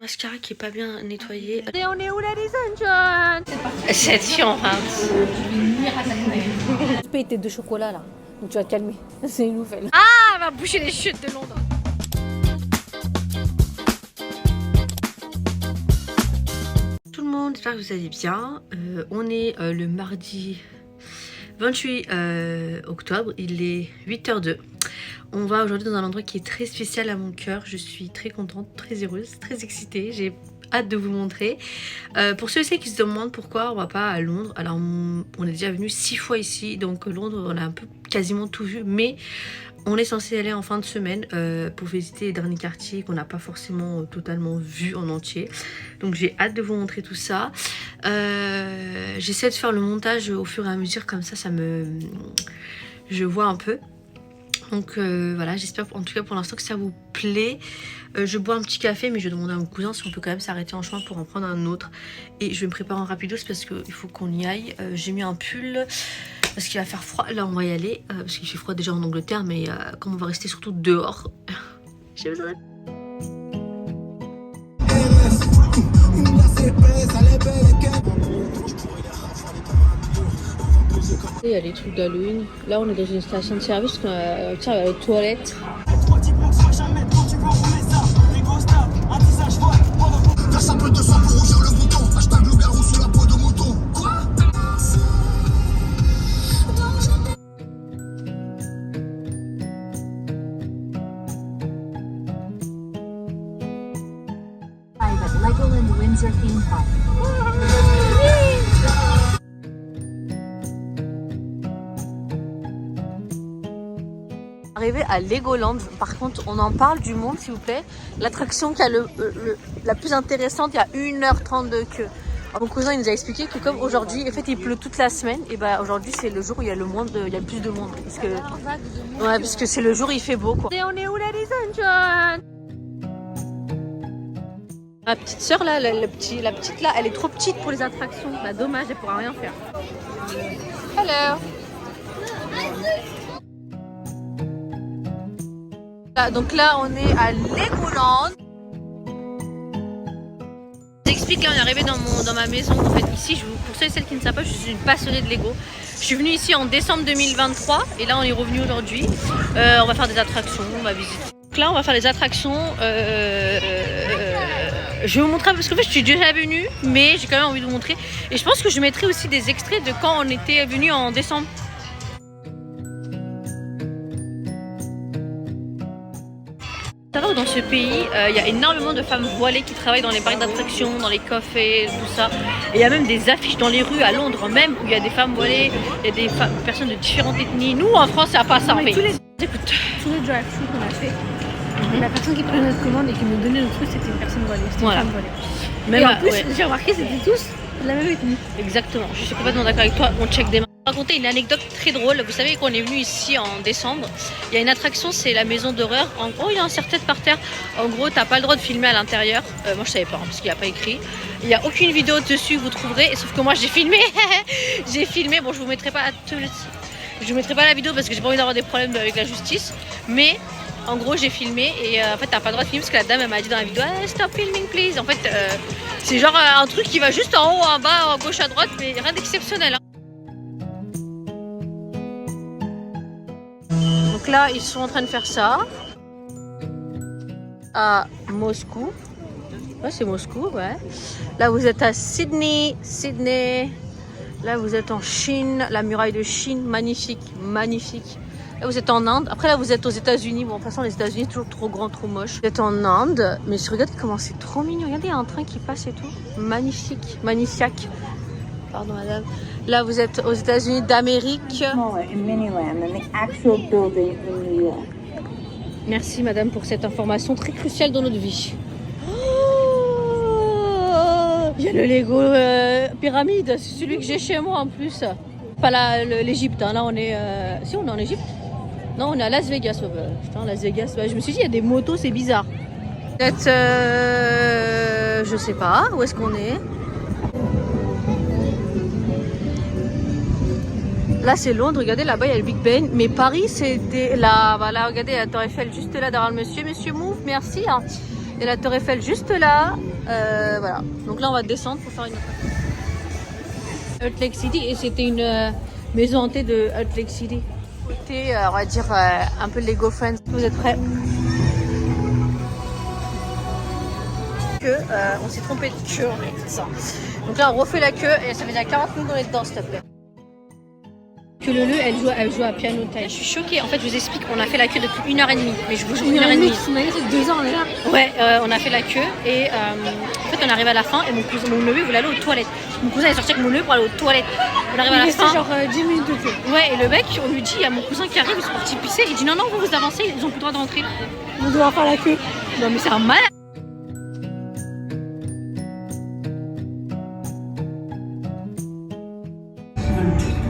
Mascara qui est pas bien nettoyé. Et on est où, ladies and gentlemen? Cette fille en face. Tu payes tes 2 chocolats là, donc tu vas te calmer. C'est une nouvelle. Ah, elle va boucher les chutes de Londres. Tout le monde, j'espère que vous allez bien. On est le mardi 28 octobre, il est 8h02. On va aujourd'hui dans un endroit qui est très spécial à mon cœur. Je suis très contente, très heureuse, très excitée. J'ai hâte de vous montrer. Pour ceux qui se demandent pourquoi on va pas à Londres, alors on est déjà venu 6 fois ici, donc Londres on a un peu quasiment tout vu, mais on est censé aller en fin de semaine pour visiter les derniers quartiers qu'on n'a pas forcément totalement vu en entier. Donc j'ai hâte de vous montrer tout ça. J'essaie de faire le montage au fur et à mesure, comme ça je vois un peu. Donc voilà, j'espère en tout cas pour l'instant que ça vous plaît. Je bois un petit café, mais je vais demander à mon cousin si on peut quand même s'arrêter en chemin pour en prendre un autre. Et je vais me préparer en rapidos parce qu'il faut qu'on y aille. J'ai mis un pull parce qu'il va faire froid. Là on va y aller parce qu'il fait froid déjà en Angleterre, mais comme on va rester surtout dehors, j'ai besoin de... Il y a les trucs d'Halloween. Là, on est dans une station de service. Tiens, il y a les toilettes. Legoland Windsor theme park. Arrivé à Legoland, par contre on en parle du monde s'il vous plaît. L'attraction qui a la plus intéressante, il y a 1h30 de queue. Mon cousin il nous a expliqué que comme aujourd'hui en fait il pleut toute la semaine, et bah aujourd'hui c'est le jour où il y a le plus de monde. Parce que, ouais, parce que c'est le jour où il fait beau quoi. Et on est où, ladies and gentlemen? Ma petite soeur là, la petite là, elle est trop petite pour les attractions. Bah dommage, elle pourra rien faire. Hello. Donc là on est à Legoland. Je vous explique, là on est arrivé dans ma maison. En fait ici, pour ceux et celles qui ne savent pas, je suis une passionnée de Lego. Je suis venue ici en décembre 2023 et là on est revenu aujourd'hui. On va faire des attractions, on va visiter. Donc là on va faire des attractions. Je vais vous montrer parce qu'en fait je suis déjà venue, mais j'ai quand même envie de vous montrer. Et je pense que je mettrai aussi des extraits de quand on était venu en décembre. Savoir que dans ce pays, il y a énormément de femmes voilées qui travaillent dans les parcs d'attractions, dans les cafés, tout ça. Et il y a même des affiches dans les rues à Londres même où il y a des femmes voilées, il y a des personnes de différentes ethnies. Nous en France, il n'y a pas ça en fait. Tous les drive-thru qu'on a fait, la personne qui prenait notre commande et qui nous donnait notre truc, c'était une personne voilée. C'était une femme voilée. Même et en plus, j'ai remarqué, c'était tous de la même ethnie. Exactement, je suis complètement d'accord avec toi, on check des mains. Je vais raconter une anecdote très drôle. Vous savez qu'on est venu ici en décembre, il y a une attraction, c'est la maison d'horreur. En gros, il y a un serre-tête par terre. En gros, t'as pas le droit de filmer à l'intérieur. Moi, je savais pas, parce qu'il n'y a pas écrit. Il n'y a aucune vidéo dessus que vous trouverez, sauf que moi, j'ai filmé. J'ai filmé, bon, je vous mettrai pas la vidéo parce que j'ai pas envie d'avoir des problèmes avec la justice. Mais en gros, j'ai filmé et en fait, t'as pas le droit de filmer parce que la dame, elle m'a dit dans la vidéo, stop filming, please. En fait, c'est genre un truc qui va juste en haut, en bas, à gauche, à droite, mais rien d'exceptionnel. Hein. Donc là, ils sont en train de faire ça à Moscou. Ouais, c'est Moscou, ouais. Là, vous êtes à Sydney. Là, vous êtes en Chine, la muraille de Chine, magnifique, magnifique. Là, vous êtes en Inde. Après, là, vous êtes aux États-Unis. Bon, de toute façon, les États-Unis, toujours trop grand, trop moche. Vous êtes en Inde, mais regardez comment c'est trop mignon. Regardez, il y a un train qui passe et tout. Magnifique, magnifique. Pardon, madame. Là, vous êtes aux États-Unis d'Amérique. Merci, madame, pour cette information très cruciale dans notre vie. Oh, il y a le Lego pyramide, c'est celui que j'ai chez moi en plus. Pas l'Égypte, hein. Là, on est. Si, on est en Égypte. Non, on est à Las Vegas. Putain, Las Vegas. Je me suis dit, il y a des motos, c'est bizarre. Peut-être. Je sais pas. Où est-ce qu'on est? Là c'est Londres, regardez là-bas il y a le Big Ben, mais Paris c'était là, voilà, regardez la Tour Eiffel juste là derrière le monsieur Move, merci. Hein. Et la Tour Eiffel juste là, Voilà. Donc là, on va descendre pour faire une Heart Lake City. Et c'était une maison hantée de Heart Lake City. Côté, on va dire, un peu Lego Friends. Vous êtes prêts? On s'est trompé de queue, on est ça. Donc là, on refait la queue et ça fait déjà 40 minutes qu'on est dedans, s'il te plaît. Que Lulu, elle joue à piano taille. Je suis choquée. En fait, je vous explique, on a fait la queue depuis 1h30. Mais je vous jure, 1h30. C'est 2 ans, on est là. Ouais, on a fait la queue et en fait, on arrive à la fin et mon neveu voulait aller aux toilettes. Mon cousin est sorti avec mon neveu pour aller aux toilettes. On arrive à la fin. Genre 10 minutes de queue. Ouais, et le mec, on lui dit, il y a mon cousin qui arrive, ils sont partis pisser. Il dit non, vous avancez, ils ont plus le droit de rentrer. On doit faire la queue. Non, mais c'est un malade.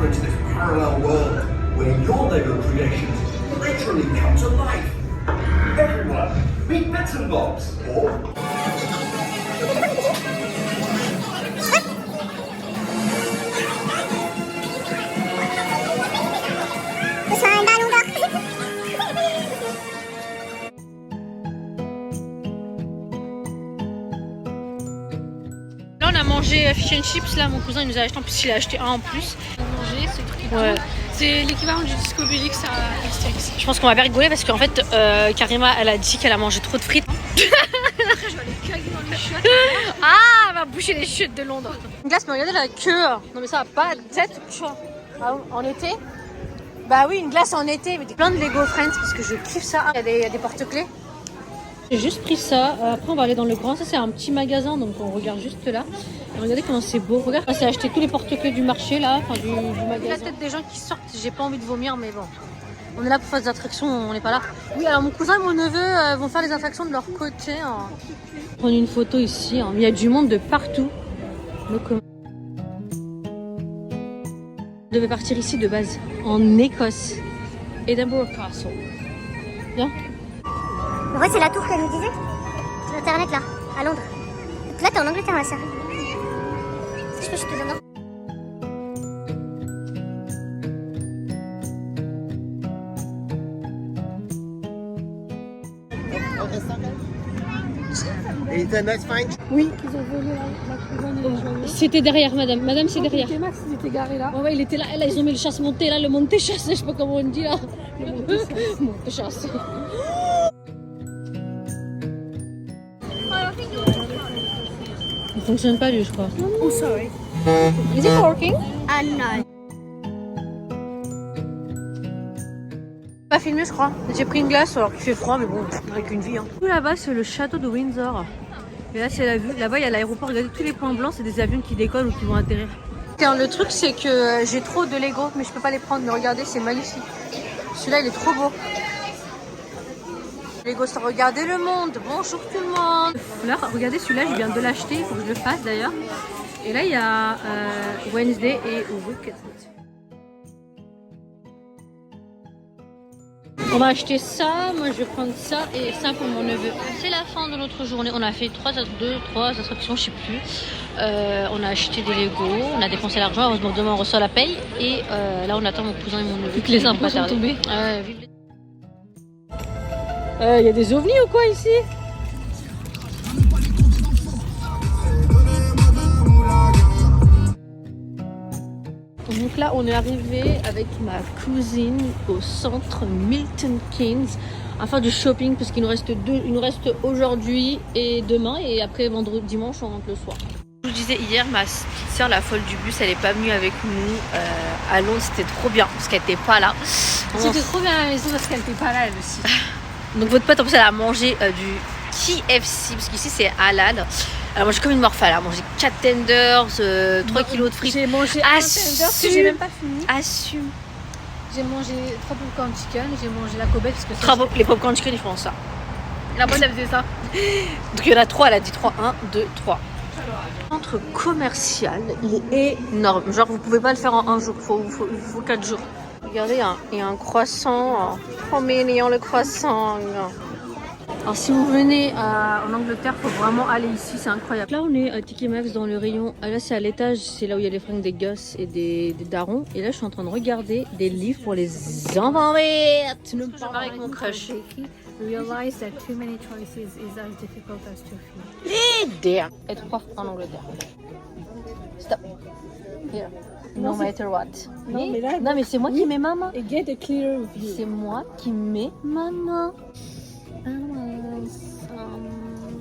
Into this parallel world where your Lego creations literally come to life. Everyone, meet Bits and Bobs, or Là, on a mangé fish and chips. Là, mon cousin il nous a acheté. En plus, il a acheté un en plus. Manger, ce truc qui Ouais. tourne. C'est l'équivalent du Disco Bélix à Extrix. Je pense qu'on va bien rigoler parce qu'en fait, Karima, elle a dit qu'elle a mangé trop de frites. Après, je vais aller caguer dans les chiottes. Ah, elle va boucher les chutes de Londres. Une glace, mais regardez la queue. Non, mais ça va pas de tête. Ah, en été? Bah oui, une glace en été. Mais plein de Lego Friends parce que je kiffe ça. Il y a des porte-clés. J'ai juste pris ça. Après, on va aller dans le grand. Ça, c'est un petit magasin, donc on regarde juste là. Et regardez comment c'est beau. Regarde, on s'est acheté tous les porte-clés du marché là, enfin du magasin. La tête des gens qui sortent. J'ai pas envie de vomir, mais bon. On est là pour faire des attractions, on n'est pas là. Oui, alors mon cousin et mon neveu vont faire les attractions de leur côté. Prendre une photo ici. Il y a du monde de partout. Donc, on devait partir ici de base, en Écosse. Edinburgh Castle. Bien. En vrai, c'est la tour qu'elle nous disait. Sur internet là, à Londres. Donc là, t'es en Angleterre, ma sœur. Je peux, je te donne un. is a nice find. Oui, qu'ils ont volé la couronne et les joyaux. C'était derrière, madame. Madame, c'est derrière. Et Max, il était garé là. Ouais, il était là. Là, ils ont mis le chasse-montée, là, le monté-chasse, je sais pas comment on dit là. Le monté-chasse. Il fonctionne pas lui, je crois. Oh, sorry. Is it working? Ah non. Pas filmé, je crois. J'ai pris une glace alors qu'il fait froid, mais bon, avec une vie. Hein. Tout là-bas, c'est le château de Windsor. Et là, c'est la vue. Là-bas, il y a l'aéroport. Regardez tous les points blancs, c'est des avions qui décollent ou qui vont atterrir. Le truc, c'est que j'ai trop de Lego, mais je peux pas les prendre. Mais regardez, c'est magnifique. Celui-là, il est trop beau. Lego, ça regardez le monde. Bonjour tout le monde. Là, regardez, celui-là, je viens de l'acheter. Il faut que je le fasse d'ailleurs. Et là, il y a Wednesday et Wicked. On va acheter ça, moi je vais prendre ça et ça pour mon neveu. C'est la fin de notre journée, on a fait 3 attractions, je sais plus. On a acheté des Lego, on a dépensé l'argent, heureusement demain on reçoit la paye. Et là on attend mon cousin et mon neveu. Que les impôts sont tombés. Il y a des ovnis ou quoi ici? Donc là, on est arrivé avec ma cousine au centre Milton Keynes à faire du shopping parce qu'il nous reste aujourd'hui et demain et après vendredi, dimanche, on rentre le soir. Je vous disais hier, ma petite soeur, la folle du bus, elle est pas venue avec nous à Londres. C'était trop bien parce qu'elle était pas là. C'était trop bien à la maison parce qu'elle était pas là, elle aussi. Donc votre pote, en plus, elle a mangé du KFC parce qu'ici c'est halal. Elle a mangé comme une morphe, elle a mangé 4 tenders, 3 kilos de frites. J'ai mangé un tender que j'ai même pas fini. Assume. J'ai mangé 3 popcorn chicken, j'ai mangé la cobette parce que ça, Les popcorn chicken, ils font ça. la bonne elle faisait ça. Donc il y en a 3, elle a dit 3. 1, 2, 3. Le centre commercial, il est énorme. Genre vous pouvez pas le faire en un jour, il faut 4 jours. Regardez, il y a un croissant. Trop mignon le croissant. Alors si vous venez en Angleterre, il faut vraiment aller ici, c'est incroyable. Là on est à TK Maxx dans le rayon, là c'est à l'étage, c'est là où il y a les fringues des gosses et des darons. Et là je suis en train de regarder des livres pour les enfants. Je pars avec mon crush. Realize that too many choices is as difficult as too few. There. Être prof en Angleterre. Stop. Here. No matter what. Non, mais là, non, mais c'est moi qui mets ma main. Et get a clearer view. C'est moi qui mets ma main.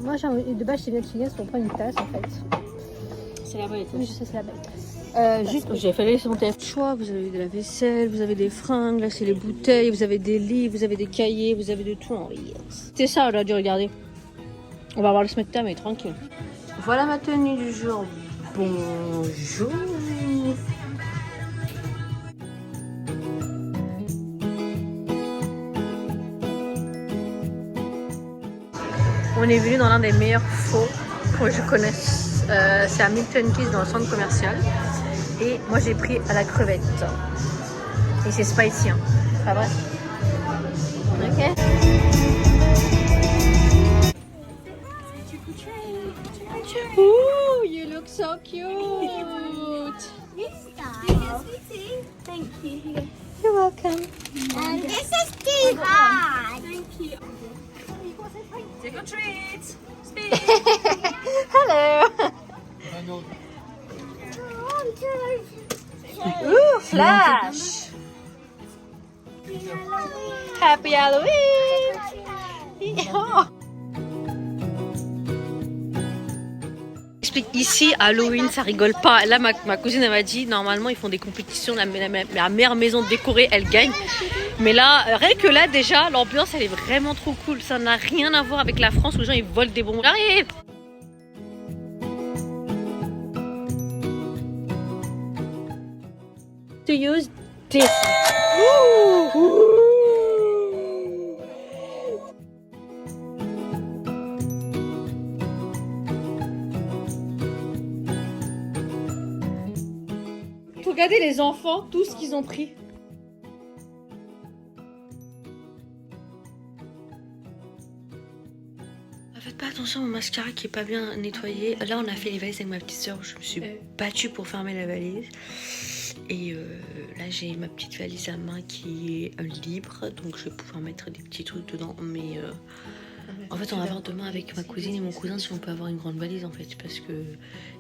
Moi, de base, chez Netflix, on prend une tasse en fait. C'est la bonne Oui, je sais, c'est la belle. Juste, j'ai fait laisser mon téléphone. Choix, vous avez de la vaisselle, vous avez des fringues, là c'est les bouteilles, vous avez des livres, vous avez des cahiers, vous avez de tout en Reels. C'est ça, j'aurais dû regarder. On va voir le smack time, mais tranquille. Voilà ma tenue du jour. Bonjour. On est venu dans l'un des meilleurs faux que je connaisse. C'est à Milton Keynes dans le centre commercial. Et moi j'ai pris à la crevette. Et c'est spicy, hein. Pas vrai? Ok. Ooh, you look so cute. Thank you. You're welcome. And this is too hard. Take a treat. Hello. Ooh, Flash. Happy Halloween. Oh. Explique, ici Halloween ça rigole pas. Là ma cousine elle m'a dit normalement ils font des compétitions, la meilleure maison décorée elle gagne. Mais là, rien que là déjà l'ambiance elle est vraiment trop cool. Ça n'a rien à voir avec la France où les gens ils volent des bonbons. J'arrive. To use this. Regardez les enfants, tout ce qu'ils ont pris. Faites pas attention au mascara qui est pas bien nettoyé. Là on a fait les valises avec ma petite soeur. Je me suis battue pour fermer la valise. Et là j'ai ma petite valise à main qui est libre. Donc je vais pouvoir mettre des petits trucs dedans. Mais en fait on va voir demain avec ma cousine et mon cousin si on peut avoir une grande valise en fait. Parce que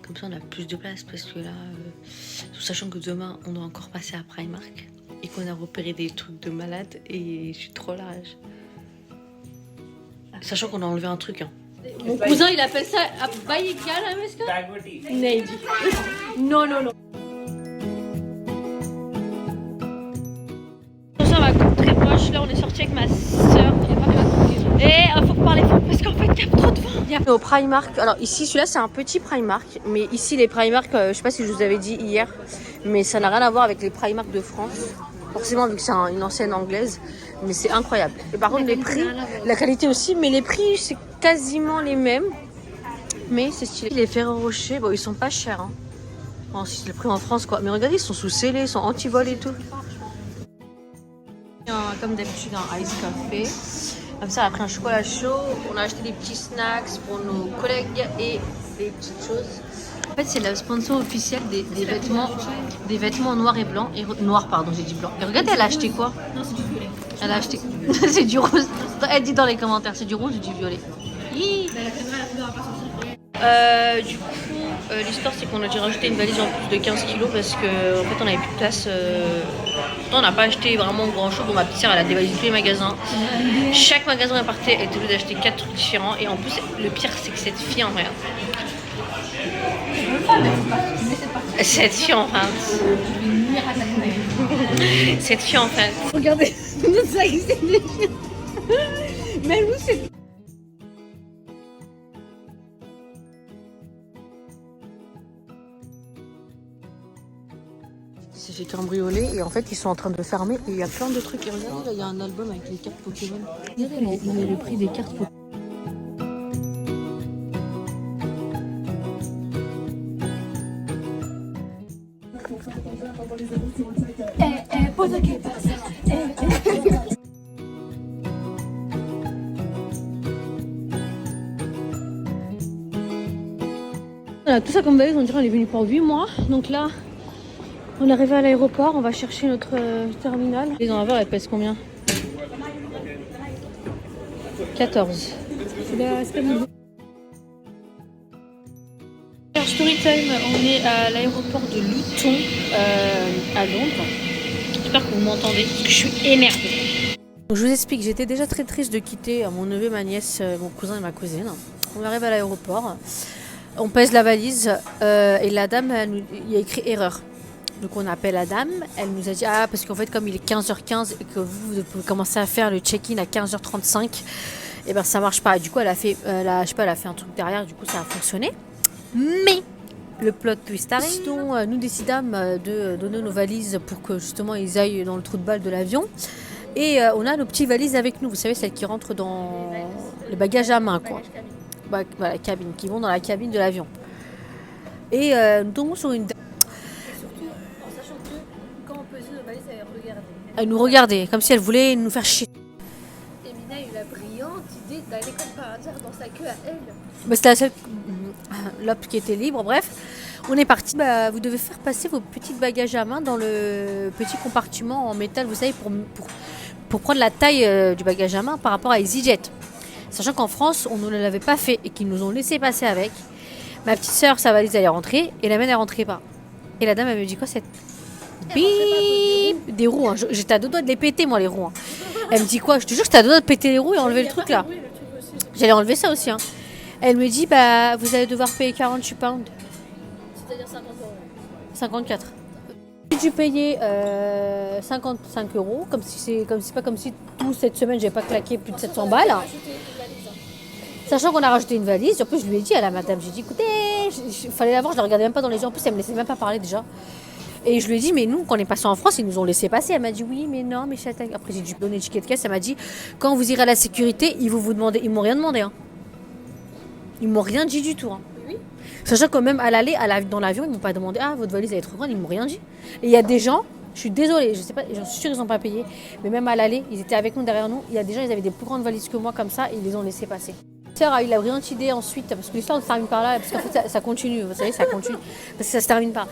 comme ça on a plus de place. Parce que là, tout sachant que demain on doit encore passer à Primark. Et qu'on a repéré des trucs de malade. Et je suis trop large. Sachant qu'on a enlevé un truc. Hein. Mon cousin il appelle ça Baïkal, Nady. Non, non, non. Ça va couper très proche. Là on est sorti avec ma soeur. Et il faut parler fort parce qu'en fait il y a trop de vent. Au Primark. Alors ici celui-là c'est un petit Primark. Mais ici les Primark, je sais pas si je vous avais dit hier. Mais ça n'a rien à voir avec les Primark de France. Forcément vu que c'est une ancienne anglaise. Mais c'est incroyable. Et par contre les prix, la qualité aussi, mais les prix c'est quasiment les mêmes. Mais c'est stylé. Les Ferrero Rocher, bon ils sont pas chers. Hein. Bon, si c'est le prix en France quoi. Mais regardez, ils sont sous scellés, ils sont anti-vol et tout. Comme d'habitude un ice café. Comme ça on a pris un chocolat chaud. On a acheté des petits snacks pour nos collègues et des petites choses. En fait c'est le sponsor officiel des vêtements noirs et blancs. Noir pardon, j'ai dit blanc. Et regardez elle a acheté quoi? Non, c'est du violet. Elle a acheté. C'est du rose. Elle dit dans les commentaires, c'est du rouge ou du violet. Du coup, l'histoire c'est qu'on a dû rajouter une valise en plus de 15 kilos parce que en fait on avait plus de place. Pourtant on n'a pas acheté vraiment grand chose. Bon, ma petite sœur elle a dévalisé tous les magasins. Chaque magasin elle partait, elle était obligée d'acheter 4 trucs différents. Et en plus le pire c'est que cette fille en vrai. Cette fille en fait. Cette fille en fait. Regardez, notre sac c'est des chiens. Mais nous c'est... Il s'est fait cambrioler et en fait ils sont en train de fermer et il y a plein de trucs. Et regardez là il y a un album avec les cartes Pokémon. Regardez le prix des cartes Pokémon. Voilà, tout ça comme valise, on dirait on est venu pour 8 mois. Donc là, on est arrivé à l'aéroport, on va chercher notre terminal. Les envers, elle pèse combien? 14. C'est la semaine. Alors, Storytime, on est à l'aéroport de Luton à Londres. J'espère que vous m'entendez parce que je suis énervée. Donc, je vous explique, j'étais déjà très triste de quitter mon neveu, ma nièce, mon cousin et ma cousine. On arrive à l'aéroport, on pèse la valise et la dame, il y a écrit erreur. Donc on appelle la dame, elle nous a dit parce qu'en fait comme il est 15h15 et que vous pouvez commencer à faire le check-in à 15h35, et ben ça marche pas. Et du coup elle a fait, elle a fait un truc derrière, du coup ça a fonctionné. Mais le plot twist arrive, donc nous décidâmes de donner nos valises pour que justement ils aillent dans le trou de balle de l'avion. Et on a nos petites valises avec nous, vous savez celles qui rentrent dans le bagage à main quoi. Voilà, cabine, qui vont dans la cabine de l'avion. Et nous tombons sur une dame. Elle nous regardait, comme si elle voulait nous faire chier. Et Mina a eu la brillante idée d'aller comme par hasard dans sa queue à elle. C'était la seule l'op qui était libre, bref. On est parti. Vous devez faire passer vos petits bagages à main dans le petit compartiment en métal, vous savez, pour prendre la taille du bagage à main par rapport à EasyJet. Sachant qu'en France, on ne l'avait pas fait et qu'ils nous ont laissé passer avec. Ma petite soeur, sa valise, elle est rentrée et la mienne, elle rentrait pas. Et la dame, elle me dit quoi cette... Bip des roues, hein. J'étais à deux doigts de les péter moi les roues. Hein. Elle me dit quoi? Je te jure que j'étais à deux doigts de péter les roues et enlever le truc là. J'allais enlever ça aussi. Hein. Elle me dit vous allez devoir payer 48 pounds. C'est-à-dire 50 €. 54. J'ai dû payer 55 €, comme si toute cette semaine j'ai pas claqué plus de 700 balles. Sachant qu'on a rajouté une valise, en plus je lui ai dit à la madame, j'ai dit écoutez, il fallait la voir, je la regardais même pas dans les yeux, en plus elle me laissait même pas parler déjà. Et je lui ai dit, mais nous, quand on est passé en France, ils nous ont laissé passer. Elle m'a dit, oui, mais non, mais châtain. Après, j'ai dû donner le ticket de caisse. Elle m'a dit, quand vous irez à la sécurité, ils vont vous demander. Ils m'ont rien demandé. Hein. Ils m'ont rien dit du tout. Hein. Oui. Sachant que même à l'aller, dans l'avion, ils m'ont pas demandé, votre valise elle est trop grande. Ils m'ont rien dit. Et il y a des gens, je suis désolée, je sais pas, j'en suis sûre qu'ils n'ont pas payé. Mais même à l'aller, ils étaient avec nous, derrière nous. Il y a des gens, ils avaient des plus grandes valises que moi, comme ça, et ils les ont laissés passer. Ma sœur a eu la brillante idée ensuite, parce que l'histoire se termine par là, parce qu'en fait ça continue, vous savez, ça continue, parce que ça se termine par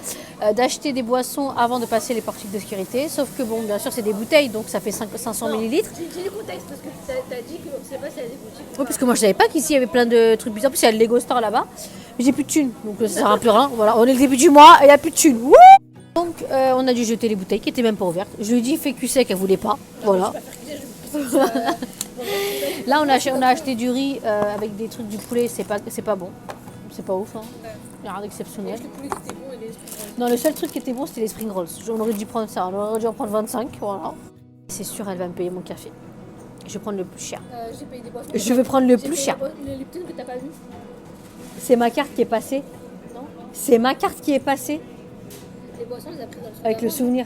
d'acheter des boissons avant de passer les portiques de sécurité, sauf que bon, bien sûr c'est des bouteilles, donc ça fait 500 millilitres. J'ai le contexte, parce que t'as dit que c'est pas si elle a des boutiques. Oui, parce que moi je savais pas qu'ici il y avait plein de trucs bizarres, en plus il y a le Lego Store là-bas, mais j'ai plus de thunes, donc ça sert à plus rien, voilà, on est le début du mois et il n'y a plus de thunes. Wouh donc on a dû jeter les bouteilles qui étaient même pas ouvertes, je lui ai dit fais cuisser qu'elle voulait pas, voilà. Là on a acheté du riz avec des trucs du poulet, c'est pas bon, c'est pas ouf, hein. Il n'y a rien d'exceptionnel. Non, le seul truc qui était bon c'était les spring rolls, on aurait dû prendre ça, on aurait dû en prendre 25, voilà. C'est sûr elle va me payer mon café, je vais prendre le plus cher. J'ai payé des boissons. Je vais prendre le plus cher. Le Lipton que t'as pas vu. C'est ma carte qui est passée. Non. C'est ma carte qui est passée. Les boissons, on les a prises dans le Avec le souvenir.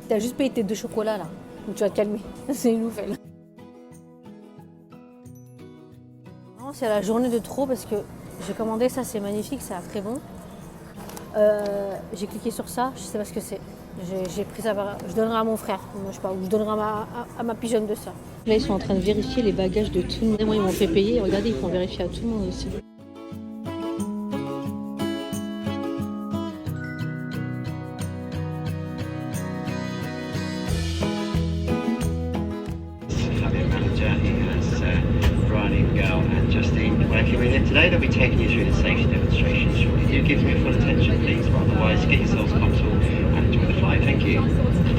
T'as juste payé tes 2 chocolats là. Donc tu vas te calmer. C'est une nouvelle. C'est la journée de trop parce que j'ai commandé ça, c'est magnifique, ça a l'air très bon. J'ai cliqué sur ça, je sais pas ce que c'est. J'ai pris ça, je donnerai à mon frère, moi, je sais pas, ou je donnerai à ma pigeonne de ça. Là ils sont en train de vérifier les bagages de tout le monde. Moi ils m'ont fait payer, regardez ils font vérifier à tout le monde aussi. Working with him today, they'll be taking you through the safety demonstration shortly. Do give me full attention, please, but otherwise get yourselves comfortable and enjoy the flight. Thank you.